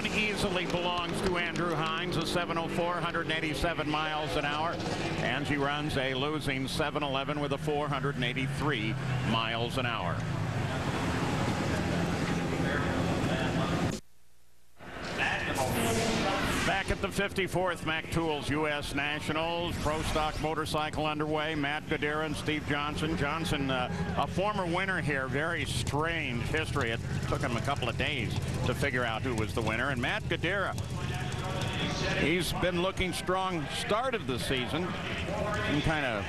one easily belongs to Andrew Hines, a 7:04, 187 miles an hour. And she runs a losing 7:11 with a 483 miles an hour. Back at the 54th Mac Tools U.S. Nationals, Pro Stock Motorcycle underway. Matt Gadira and Steve Johnson. Johnson, a former winner here. Very strange history. It took him a couple of days to figure out who was the winner. And Matt Gadira, he's been looking strong start of the season and kind of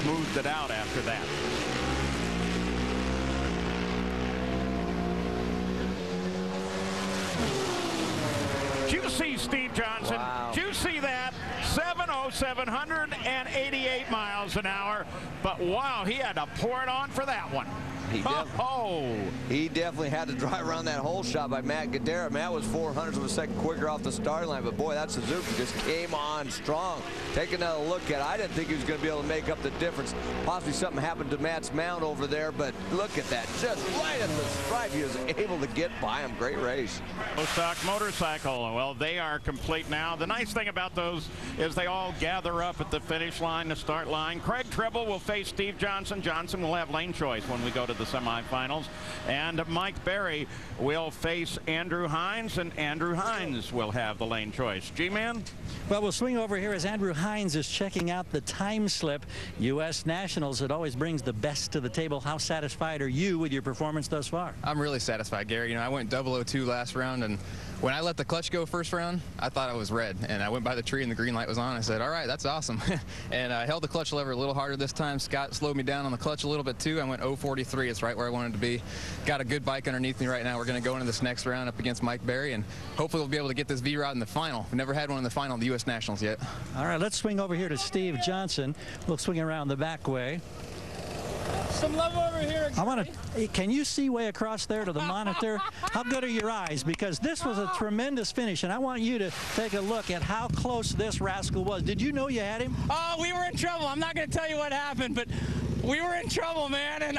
smoothed it out after that. Did you see Steve Johnson? Wow. Did you see that? 7:07, 188 miles an hour. But wow, he had to pour it on for that one. He definitely had to drive around that whole shot by Matt Gadara. Matt was 400ths of a second quicker off the starting line, but boy, that Suzuki just came on strong. Take another look at it. I didn't think he was going to be able to make up the difference. Possibly something happened to Matt's mount over there, but look at that. Just right at the stripe. He was able to get by him. Great race. Pro Stock Motorcycle, well, they are complete now. The nice thing about those is they all gather up at the finish line, the start line. Craig Tribble will face Steve Johnson. Johnson will have lane choice when we go to the semifinals. And Mike Berry will face Andrew Hines, and Andrew Hines will have the lane choice. G-Man? Well, we'll swing over here as Andrew Hines is checking out the time slip. U.S. Nationals, it always brings the best to the table. How satisfied are you with your performance thus far? I'm really satisfied, Gary. You know, I went 002 last round, and when I let the clutch go first round, I thought I was red, and I went by the tree and the green light was on. I said, all right, that's awesome. And I held the clutch lever a little harder this time. Scott slowed me down on the clutch a little bit too. I went 043. It's right where I wanted to be. Got a good bike underneath me right now. We're going to go into this next round up against Mike Berry, and hopefully we'll be able to get this V-Rod in the final. We've never had one in the final of the U.S. Nationals yet. All right, let's swing over here to Steve Johnson. We'll swing around the back way. Some love over here. I want to. Can you see way across there to the monitor? How good are your eyes? Because this was a tremendous finish, and I want you to take a look at how close this rascal was. Did you know you had him? Oh, we were in trouble. I'm not going to tell you what happened, but we were in trouble, man. And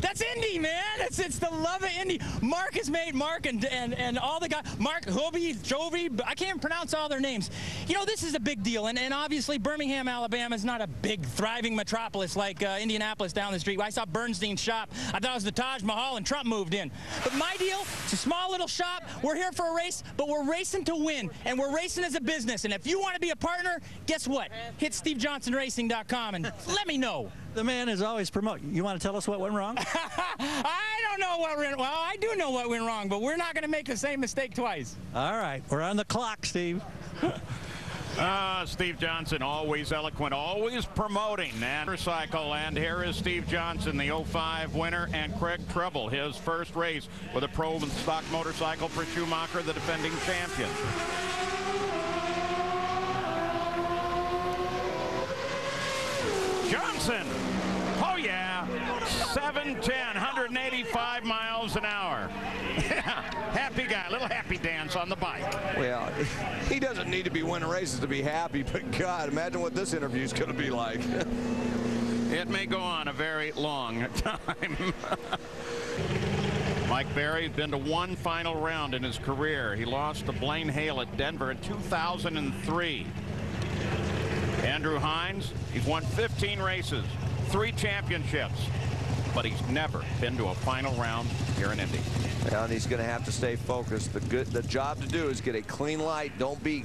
that's Indy, man. It's the love of Indy. Mark has made Mark and all the guys. Mark, Hobie, Jovi. I can't pronounce all their names. You know, this is a big deal, and obviously Birmingham, Alabama is not a big, thriving metropolis like Indianapolis down the street. I saw Bernstein's shop. I thought it was the Taj Mahal, and Trump moved in. But my deal, it's a small little shop. We're here for a race, but we're racing to win, and we're racing as a business. And if you want to be a partner, guess what? Hit SteveJohnsonRacing.com and let me know. The man is always promoting. You want to tell us what went wrong? I don't know what went wrong. Well, I do know what went wrong, but we're not going to make the same mistake twice. All right, we're on the clock, Steve. Steve Johnson, always eloquent, always promoting that motorcycle. And here is Steve Johnson, the 05 winner, and Craig Tribble, his first race with a Pro Stock motorcycle for Schumacher, the defending champion. Johnson, oh yeah, 7:10, 185 miles an hour. Happy guy, little happy dance on the bike. Well, he doesn't need to be winning races to be happy, but God, imagine what this interview is going to be like. It may go on a very long time. Mike Berry's been to one final round in his career. He lost to Blaine Hale at Denver in 2003. Andrew Hines, he's won 15 races, 3 championships, but he's never been to a final round here in Indy. Well, and he's going to have to stay focused. The job to do is get a clean light. Don't be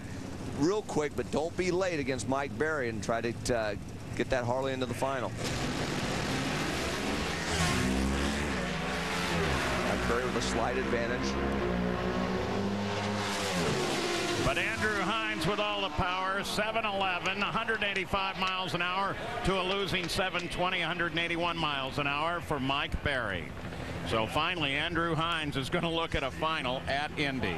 real quick, but don't be late against Mike Berry, and try to get that Harley into the final. Mike Berry with a slight advantage. But Andrew Hines with all the power, 7:11, 185 miles an hour to a losing 7:20, 181 miles an hour for Mike Berry. So finally, Andrew Hines is going to look at a final at Indy.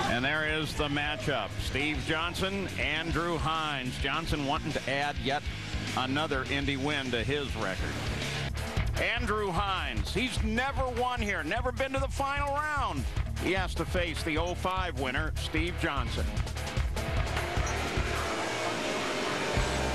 And there is the matchup. Steve Johnson, Andrew Hines. Johnson wanting to add yet another Indy win to his record. Andrew Hines, he's never won here, never been to the final round. He has to face the 05 winner, Steve Johnson.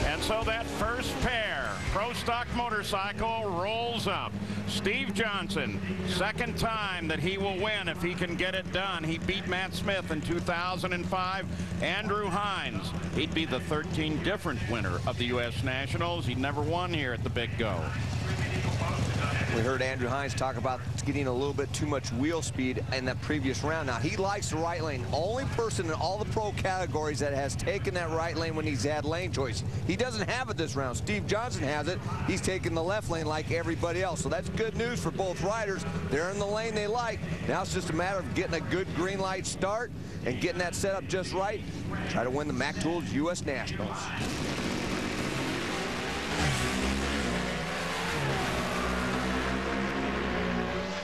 And so that first pair, Pro Stock motorcycle, rolls up. Steve Johnson, second time that he will win if he can get it done. He beat Matt Smith in 2005. Andrew Hines, he'd be the 13th different winner of the U.S. Nationals. He'd never won here at the Big Go. We heard Andrew Hines talk about getting a little bit too much wheel speed in that previous round. Now, he likes the right lane. Only person in all the pro categories that has taken that right lane when he's had lane choice. He doesn't have it this round. Steve Johnson has it. He's taking the left lane like everybody else. So that's good news for both riders. They're in the lane they like. Now it's just a matter of getting a good green light start and getting that set up just right. Try to win the Mac Tools U.S. Nationals.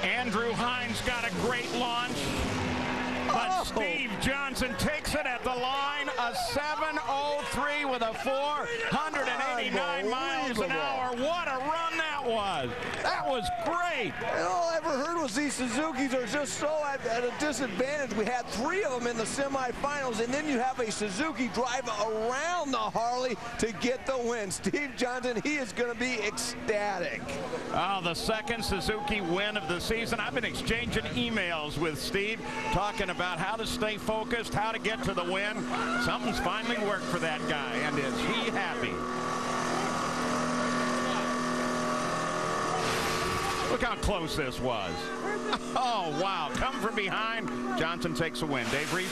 Andrew Hines got a great launch, but Steve Johnson takes it at the line, a 7:03 with a 489 miles an hour. What a run that was. That was great. And all I ever heard was these Suzukis are just so at a disadvantage. We had 3 of them in the semifinals, and then you have a Suzuki drive around the Harley to get the win. Steve Johnson, he is going to be ecstatic. Oh, the second Suzuki win of the season. I've been exchanging emails with Steve, talking about how to stay focused, how to get to the win. Something's finally worked for that guy, and is he happy? Look how close this was. Oh, wow. Come from behind. Johnson takes a win. Dave Reed.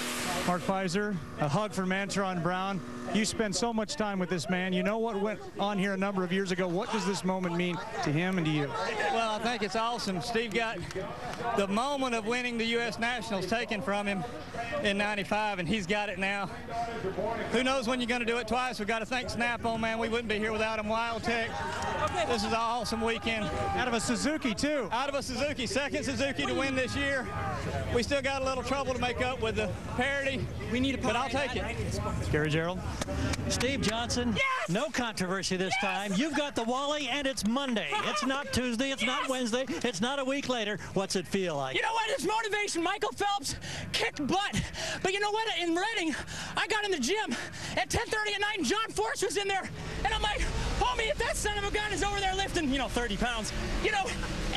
Mark Pfizer, a hug from Antron Brown. You spend so much time with this man. You know what went on here a number of years ago. What does this moment mean to him and to you? Well, I think it's awesome. Steve got the moment of winning the U.S. Nationals taken from him in '95, and he's got it now. Who knows when you're going to do it twice? We've got to thank Snap-on, man. We wouldn't be here without him. WildTech. This is an awesome weekend. Out of a Suzuki, too. Out of a Suzuki. Second Suzuki to win this year. We still got a little trouble to make up with the parity. We need to put, but I'll take it. Gary Gerald. Steve Johnson, yes! No controversy this time. You've got the Wally, and it's Monday. It's not Tuesday. It's not Wednesday. It's not a week later. What's it feel like? You know what? It's motivation. Michael Phelps kicked butt. But you know what? In Reading, I got in the gym at 10:30 at night, and John Force was in there. And I'm like, homie, if that son of a gun is over there lifting, 30 pounds,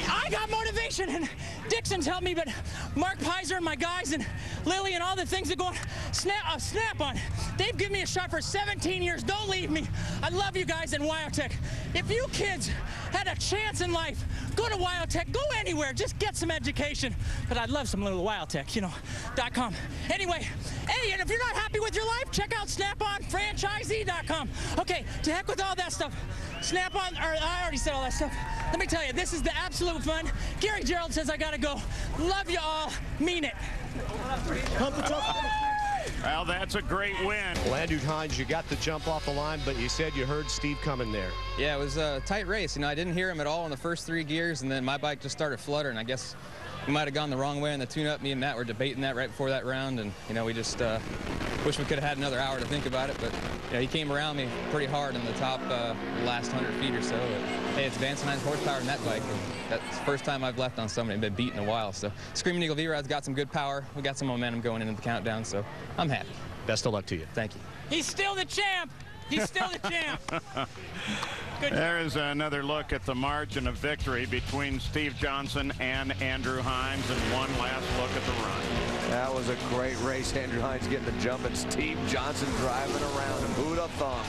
I got motivation. And Dixon's helped me, but Mark Pfizer and my guys and Lily and all the things that go on, snap on. They've given me a shot for 17 years. Don't leave me. I love you guys in WildTech. If you kids had a chance in life, go to WildTech. Go anywhere. Just get some education. But I'd love some little WildTech, .com. Anyway, hey, and if you're not happy with your life, check out SnapOnFranchisee.com. Okay, to heck with all that stuff. Snap-on, I already said all that stuff. Let me tell you, this is the absolute fun. Gary Gerald says I gotta go. Love you all. Mean it. Well, that's a great win. Well, Andrew Hines, you got the jump off the line, but you said you heard Steve coming there. Yeah, it was a tight race. I didn't hear him at all in the first 3 gears, and then my bike just started fluttering. I guess we might have gone the wrong way in the tune-up. Me and Matt were debating that right before that round, and we just wish we could have had another hour to think about it. But he came around me pretty hard in the top last 100 feet or so. But, hey, it's advanced 9 horsepower in that bike. And that's the first time I've left on somebody and been beat in a while. So Screaming Eagle V-Rod's got some good power. We got some momentum going into the countdown, so I'm happy. Best of luck to you. Thank you. He's still the champ. He's still the champ. There is another look at the margin of victory between Steve Johnson and Andrew Hines, and one last look at the run. That was a great race. Andrew Hines getting the jump, and Steve Johnson driving around him. Who'd have thunk?